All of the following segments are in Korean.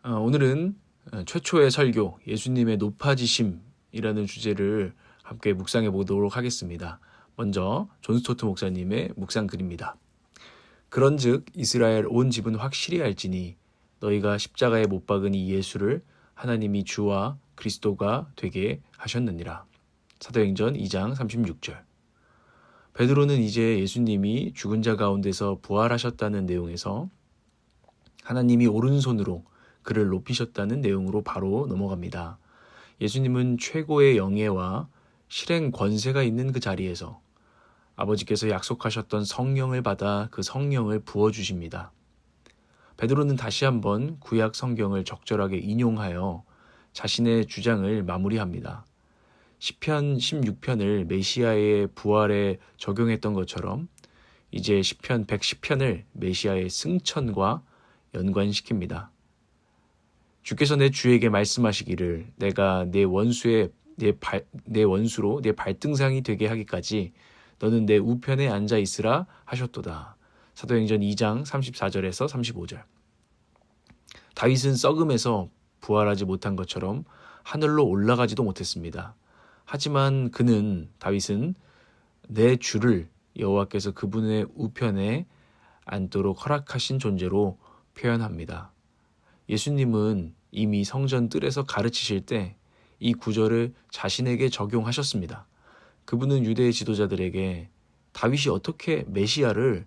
오늘은 최초의 설교, 예수님의 높아지심이라는 주제를 함께 묵상해 보도록 하겠습니다. 먼저 존 스토트 목사님의 묵상 글입니다. 그런즉 이스라엘 온 집은 확실히 알지니 너희가 십자가에 못 박은 이 예수를 하나님이 주와 그리스도가 되게 하셨느니라. 사도행전 2장 36절. 베드로는 이제 예수님이 죽은 자 가운데서 부활하셨다는 내용에서 하나님이 오른손으로 그를 높이셨다는 내용으로 바로 넘어갑니다. 예수님은 최고의 영예와 실행 권세가 있는 그 자리에서 아버지께서 약속하셨던 성령을 받아 그 성령을 부어주십니다. 베드로는 다시 한번 구약 성경을 적절하게 인용하여 자신의 주장을 마무리합니다. 시편 16편을 메시아의 부활에 적용했던 것처럼 이제 시편 110편을 메시아의 승천과 연관시킵니다. 주께서 내 주에게 말씀하시기를 내가 내 원수로 내 발등상이 되게 하기까지 너는 내 우편에 앉아 있으라 하셨도다. 사도행전 2장 34절에서 35절. 다윗은 썩음에서 부활하지 못한 것처럼 하늘로 올라가지도 못했습니다. 하지만 다윗은 내 주를 여호와께서 그분의 우편에 앉도록 허락하신 존재로 표현합니다. 예수님은 이미 성전 뜰에서 가르치실 때 이 구절을 자신에게 적용하셨습니다. 그분은 유대의 지도자들에게 다윗이 어떻게 메시아를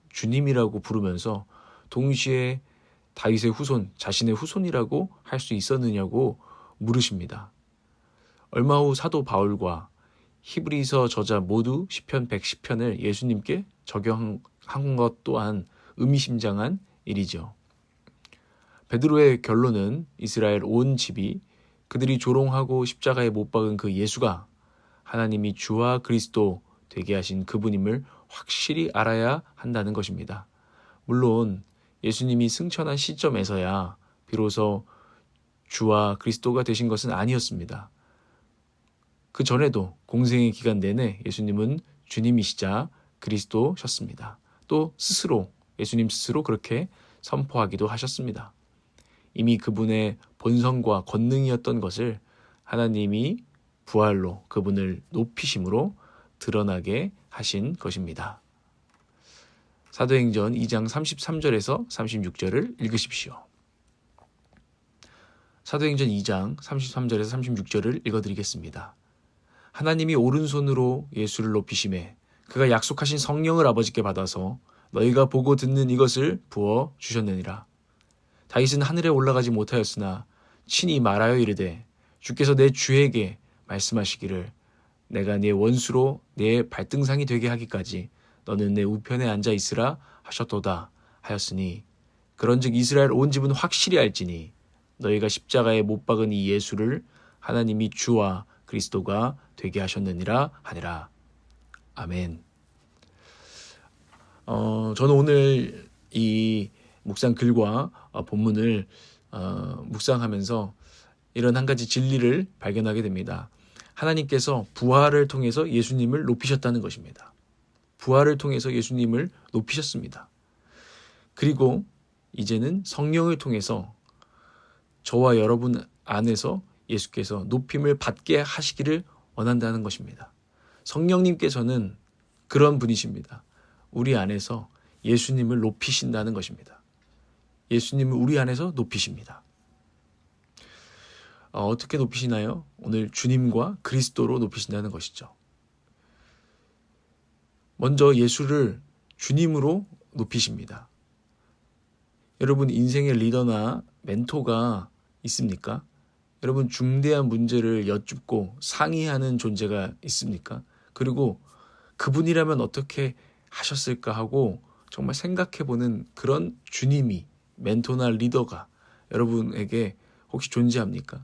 주님이라고 부르면서 동시에 다윗의 후손, 자신의 후손이라고 할 수 있었느냐고 물으십니다. 얼마 후 사도 바울과 히브리서 저자 모두 시편 110편을 예수님께 적용한 것 또한 의미심장한 일이죠. 베드로의 결론은 이스라엘 온 집이 그들이 조롱하고 십자가에 못 박은 그 예수가 하나님이 주와 그리스도 되게 하신 그분임을 확실히 알아야 한다는 것입니다. 물론 예수님이 승천한 시점에서야 비로소 주와 그리스도가 되신 것은 아니었습니다. 그 전에도 공생의 기간 내내 예수님은 주님이시자 그리스도셨습니다. 또 예수님 스스로 그렇게 선포하기도 하셨습니다. 이미 그분의 본성과 권능이었던 것을 하나님이 부활로 그분을 높이심으로 드러나게 하신 것입니다. 사도행전 2장 33절에서 36절을 읽으십시오. 사도행전 2장 33절에서 36절을 읽어드리겠습니다. 하나님이 오른손으로 예수를 높이심에 그가 약속하신 성령을 아버지께 받아서 너희가 보고 듣는 이것을 부어 주셨느니라. 다윗은 하늘에 올라가지 못하였으나 친히 말하여 이르되 주께서 내 주에게 말씀하시기를 내가 네 원수로 내 발등상이 되게 하기까지 너는 내 우편에 앉아 있으라 하셨도다 하였으니 그런즉 이스라엘 온 집은 확실히 알지니 너희가 십자가에 못 박은 이 예수를 하나님이 주와 그리스도가 되게 하셨느니라 하니라. 아멘. 저는 오늘 이 묵상 글과 본문을 묵상하면서 이런 한 가지 진리를 발견하게 됩니다. 하나님께서 부활을 통해서 예수님을 높이셨다는 것입니다. 부활을 통해서 예수님을 높이셨습니다. 그리고 이제는 성령을 통해서 저와 여러분 안에서 예수께서 높임을 받게 하시기를 원한다는 것입니다. 성령님께서는 그런 분이십니다. 우리 안에서 예수님을 높이신다는 것입니다. 예수님을 우리 안에서 높이십니다. 어떻게 높이시나요? 오늘 주님과 그리스도로 높이신다는 것이죠. 먼저 예수를 주님으로 높이십니다. 여러분 인생의 리더나 멘토가 있습니까? 여러분 중대한 문제를 여쭙고 상의하는 존재가 있습니까? 그리고 그분이라면 어떻게 하셨을까 하고 정말 생각해보는 그런 주님이 멘토나 리더가 여러분에게 혹시 존재합니까?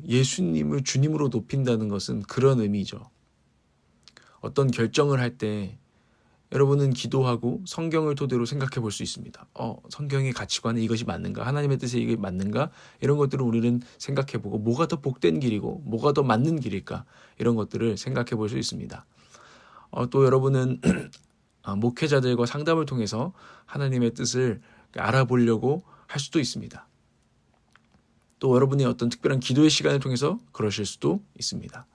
예수님을 주님으로 높인다는 것은 그런 의미죠. 어떤 결정을 할 때 여러분은 기도하고 성경을 토대로 생각해 볼 수 있습니다. 성경의 가치관에 이것이 맞는가? 하나님의 뜻에 이게 맞는가? 이런 것들을 우리는 생각해 보고 뭐가 더 복된 길이고 뭐가 더 맞는 길일까? 이런 것들을 생각해 볼 수 있습니다. 또 여러분은 목회자들과 상담을 통해서 하나님의 뜻을 알아보려고 할 수도 있습니다. 또 여러분의 어떤 특별한 기도의 시간을 통해서 그러실 수도 있습니다.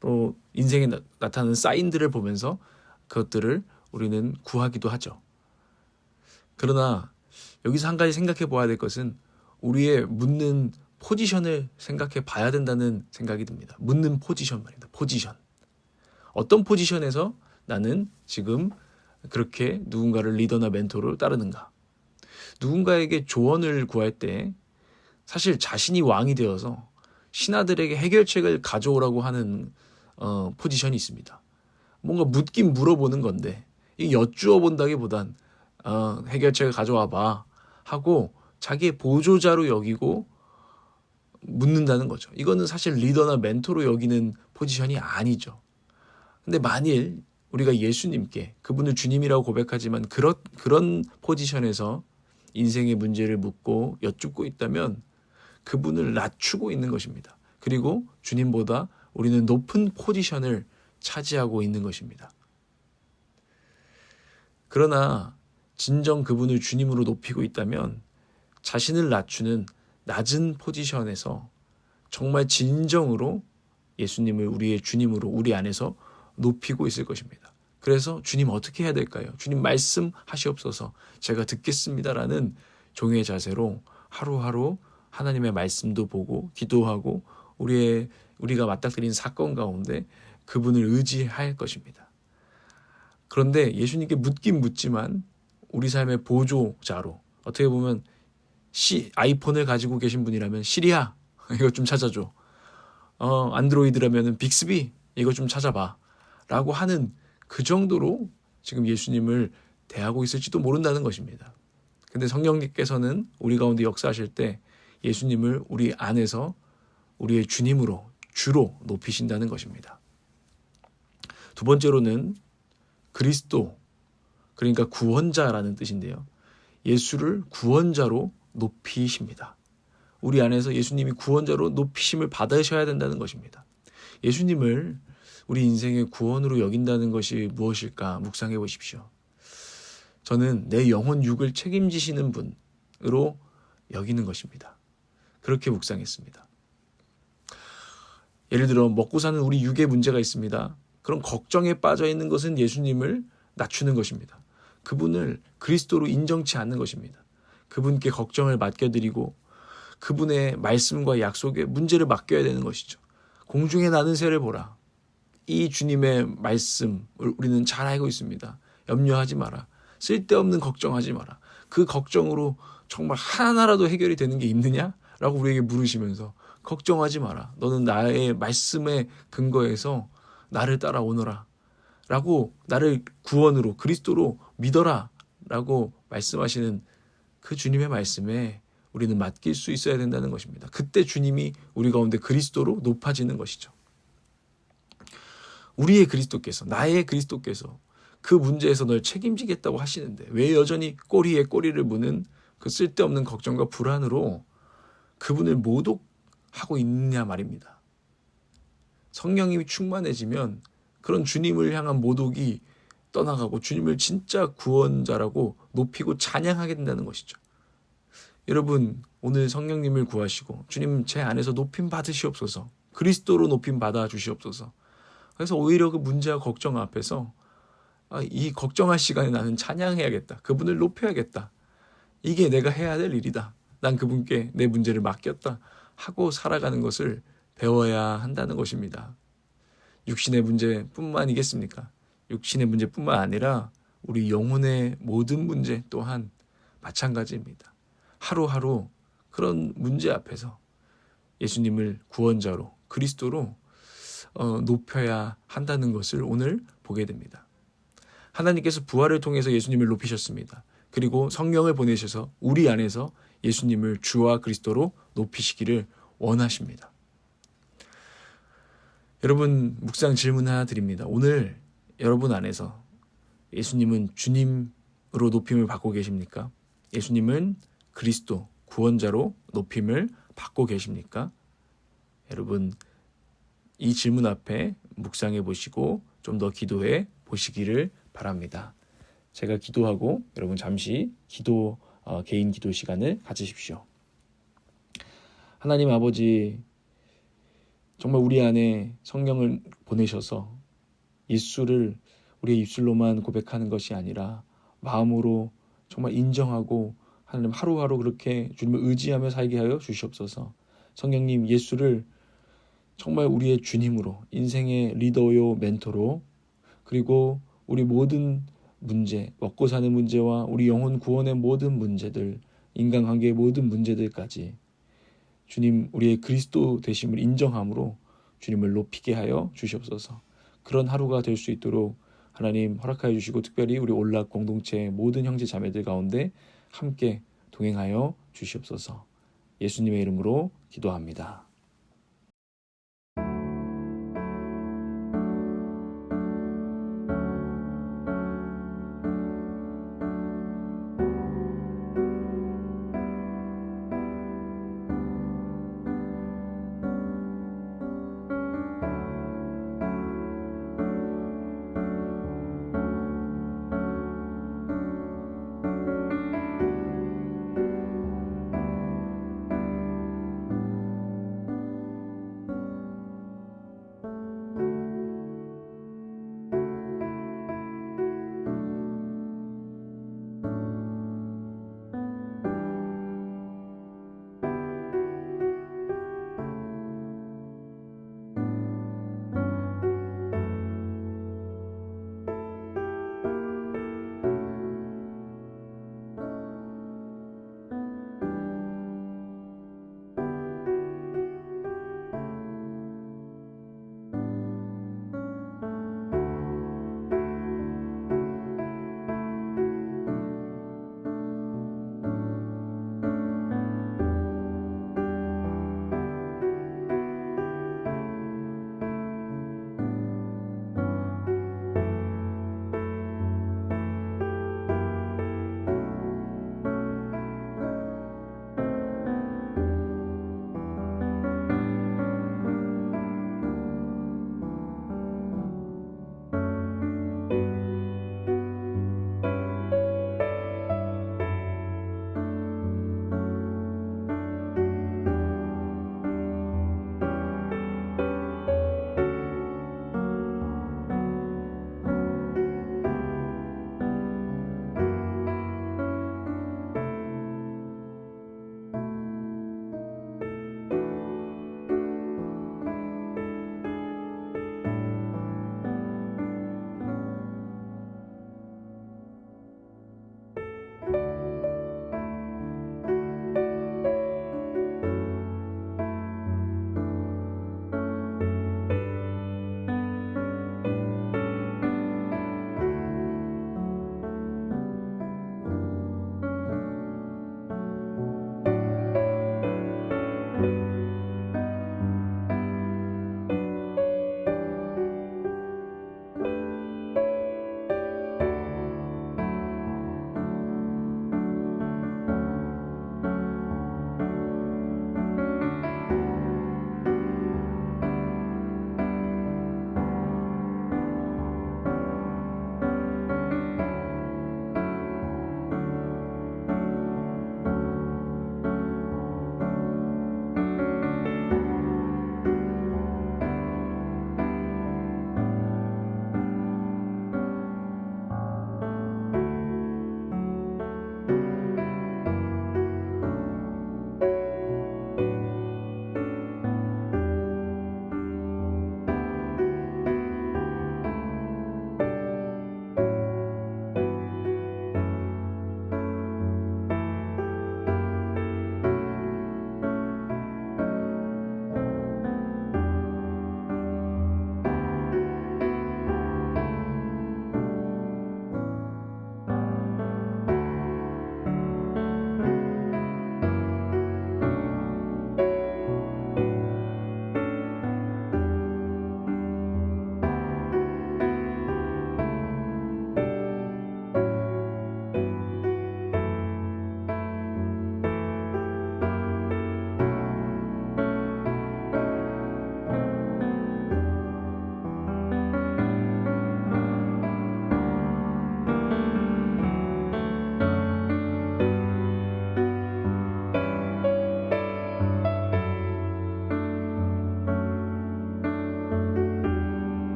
또 인생에 나타나는 사인들을 보면서 그것들을 우리는 구하기도 하죠. 그러나 여기서 한 가지 생각해 봐야 될 것은 우리의 묻는 포지션을 생각해 봐야 된다는 생각이 듭니다. 묻는 포지션 말입니다. 포지션. 어떤 포지션에서 나는 지금 그렇게 누군가를 리더나 멘토를 따르는가? 누군가에게 조언을 구할 때 사실 자신이 왕이 되어서 신하들에게 해결책을 가져오라고 하는 포지션이 있습니다. 뭔가 묻긴 물어보는 건데 이 여쭈어 본다기보단 해결책을 가져와 봐 하고 자기의 보조자로 여기고 묻는다는 거죠. 이거는 사실 리더나 멘토로 여기는 포지션이 아니죠. 근데 만일 우리가 예수님께 그분을 주님이라고 고백하지만 그런 포지션에서 인생의 문제를 묻고 여쭙고 있다면 그분을 낮추고 있는 것입니다. 그리고 주님보다 우리는 높은 포지션을 차지하고 있는 것입니다. 그러나 진정 그분을 주님으로 높이고 있다면 자신을 낮추는 낮은 포지션에서 정말 진정으로 예수님을 우리의 주님으로 우리 안에서 높이고 있을 것입니다. 그래서 주님 어떻게 해야 될까요? 주님 말씀하시옵소서 제가 듣겠습니다라는 종의 자세로 하루하루 하나님의 말씀도 보고 기도하고 우리가 맞닥뜨린 사건 가운데 그분을 의지할 것입니다. 그런데 예수님께 묻긴 묻지만 우리 삶의 보조자로 어떻게 보면 아이폰을 가지고 계신 분이라면 시리아 이거 좀 찾아줘. 안드로이드라면 빅스비 이거 좀 찾아봐. 라고 하는 그 정도로 지금 예수님을 대하고 있을지도 모른다는 것입니다. 근데 성령님께서는 우리 가운데 역사하실 때 예수님을 우리 안에서 우리의 주님으로 주로 높이신다는 것입니다. 두 번째로는 그리스도 그러니까 구원자라는 뜻인데요. 예수를 구원자로 높이십니다. 우리 안에서 예수님이 구원자로 높이심을 받으셔야 된다는 것입니다. 예수님을 우리 인생의 구원으로 여긴다는 것이 무엇일까 묵상해 보십시오. 저는 내 영혼 육을 책임지시는 분으로 여기는 것입니다. 그렇게 묵상했습니다. 예를 들어 먹고 사는 우리 육에 문제가 있습니다. 그런 걱정에 빠져 있는 것은 예수님을 낮추는 것입니다. 그분을 그리스도로 인정치 않는 것입니다. 그분께 걱정을 맡겨드리고 그분의 말씀과 약속에 문제를 맡겨야 되는 것이죠. 공중에 나는 새를 보라. 이 주님의 말씀을 우리는 잘 알고 있습니다. 염려하지 마라. 쓸데없는 걱정하지 마라. 그 걱정으로 정말 하나라도 해결이 되는 게 있느냐? 라고 우리에게 물으시면서 걱정하지 마라. 너는 나의 말씀에 근거해서 나를 따라오너라. 라고 나를 구원으로 그리스도로 믿어라. 라고 말씀하시는 그 주님의 말씀에 우리는 맡길 수 있어야 된다는 것입니다. 그때 주님이 우리 가운데 그리스도로 높아지는 것이죠. 우리의 그리스도께서 나의 그리스도께서 그 문제에서 널 책임지겠다고 하시는데 왜 여전히 꼬리에 꼬리를 무는 그 쓸데없는 걱정과 불안으로 그분을 모독하고 있느냐 말입니다. 성령이 충만해지면 그런 주님을 향한 모독이 떠나가고 주님을 진짜 구원자라고 높이고 찬양하게 된다는 것이죠. 여러분 오늘 성령님을 구하시고 주님 제 안에서 높임 받으시옵소서. 그리스도로 높임 받아 주시옵소서. 그래서 오히려 그 문제와 걱정 앞에서 이 걱정할 시간에 나는 찬양해야겠다. 그분을 높여야겠다. 이게 내가 해야 될 일이다. 난 그분께 내 문제를 맡겼다 하고 살아가는 것을 배워야 한다는 것입니다. 육신의 문제뿐만이겠습니까? 육신의 문제뿐만 아니라 우리 영혼의 모든 문제 또한 마찬가지입니다. 하루하루 그런 문제 앞에서 예수님을 구원자로 그리스도로 높여야 한다는 것을 오늘 보게 됩니다. 하나님께서 부활을 통해서 예수님을 높이셨습니다. 그리고 성령을 보내셔서 우리 안에서 예수님을 주와 그리스도로 높이시기를 원하십니다. 여러분 묵상 질문 하나 드립니다. 오늘 여러분 안에서 예수님은 주님으로 높임을 받고 계십니까? 예수님은 그리스도 구원자로 높임을 받고 계십니까? 여러분 이 질문 앞에 묵상해 보시고 좀 더 기도해 보시기를 바랍니다. 제가 기도하고 여러분 잠시 기도 개인 기도 시간을 가지십시오. 하나님 아버지, 정말 우리 안에 성령을 보내셔서 예수를 우리의 입술로만 고백하는 것이 아니라 마음으로 정말 인정하고 하나님 하루하루 그렇게 주님을 의지하며 살게 하여 주시옵소서. 성령님, 예수를 정말 우리의 주님으로, 인생의 리더요 멘토로, 그리고 우리 모든 문제, 먹고 사는 문제와 우리 영혼 구원의 모든 문제들, 인간관계의 모든 문제들까지 주님, 우리의 그리스도 되심을 인정함으로 주님을 높이게 하여 주시옵소서. 그런 하루가 될 수 있도록 하나님 허락하여 주시고, 특별히 우리 올락 공동체의 모든 형제 자매들 가운데 함께 동행하여 주시옵소서. 예수님의 이름으로 기도합니다.